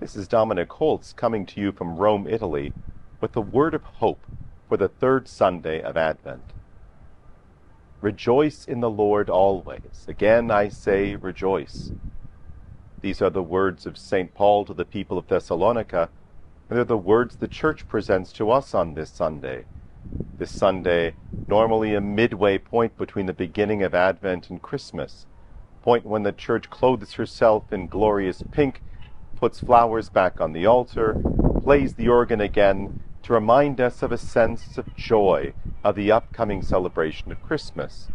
This is Dominic Holtz coming to you from Rome, Italy, with a word of hope for the third Sunday of Advent. Rejoice in the Lord always. Again I say, rejoice. These are the words of St. Paul to the people of Thessalonica, and they're the words the Church presents to us on this Sunday. This Sunday, normally a midway point between the beginning of Advent and Christmas, point when the Church clothes herself in glorious pink, puts flowers back on the altar, plays the organ again to remind us of a sense of joy of the upcoming celebration of Christmas.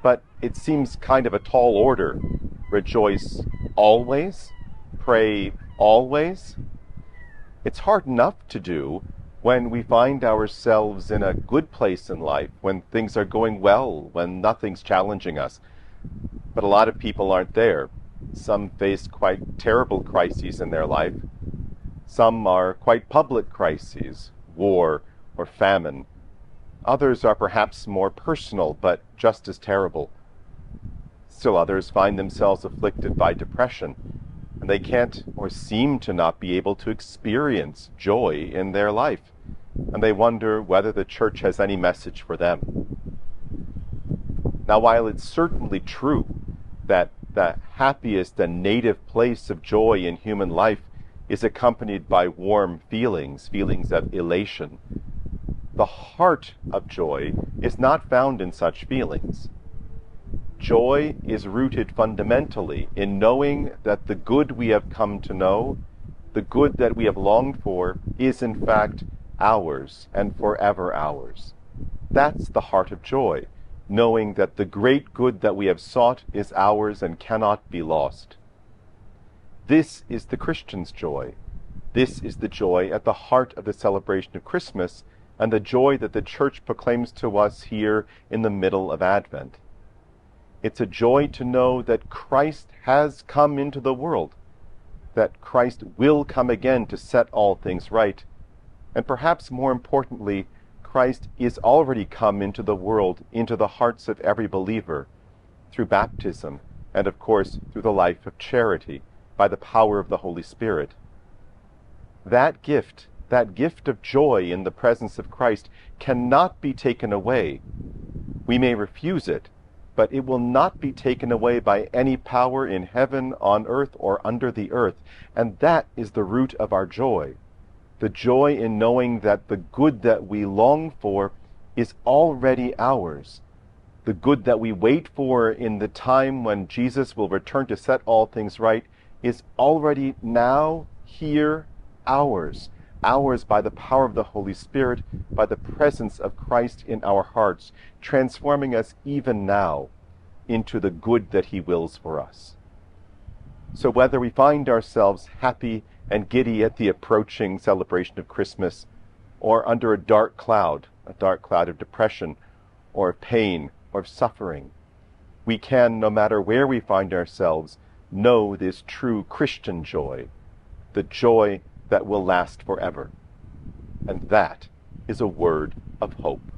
But it seems kind of a tall order. Rejoice always? Pray always? It's hard enough to do when we find ourselves in a good place in life, when things are going well, when nothing's challenging us. But a lot of people aren't there. Some face quite terrible crises in their life. Some are quite public crises, war or famine. Others are perhaps more personal, but just as terrible. Still others find themselves afflicted by depression, and they can't or seem to not be able to experience joy in their life, and they wonder whether the Church has any message for them. Now, while it's certainly true that the happiest and native place of joy in human life is accompanied by warm feelings of elation, the heart of joy is not found in such feelings. Joy is rooted fundamentally in knowing that the good we have come to know, the good that we have longed for, is in fact ours and forever ours. That's the heart of joy, knowing that the great good that we have sought is ours and cannot be lost. This is the Christian's joy. This is the joy at the heart of the celebration of Christmas, and the joy that the Church proclaims to us here in the middle of Advent. It's a joy to know that Christ has come into the world, that Christ will come again to set all things right, and perhaps more importantly, Christ is already come into the world, into the hearts of every believer, through baptism, and of course through the life of charity, by the power of the Holy Spirit. That gift of joy in the presence of Christ, cannot be taken away. We may refuse it, but it will not be taken away by any power in heaven, on earth, or under the earth, and that is the root of our joy. The joy in knowing that the good that we long for is already ours. The good that we wait for in the time when Jesus will return to set all things right is already now, here, ours. Ours by the power of the Holy Spirit, by the presence of Christ in our hearts, transforming us even now into the good that He wills for us. So whether we find ourselves happy and giddy at the approaching celebration of Christmas, or under a dark cloud of depression, or of pain, or of suffering, we can, no matter where we find ourselves, know this true Christian joy, the joy that will last forever. And that is a word of hope.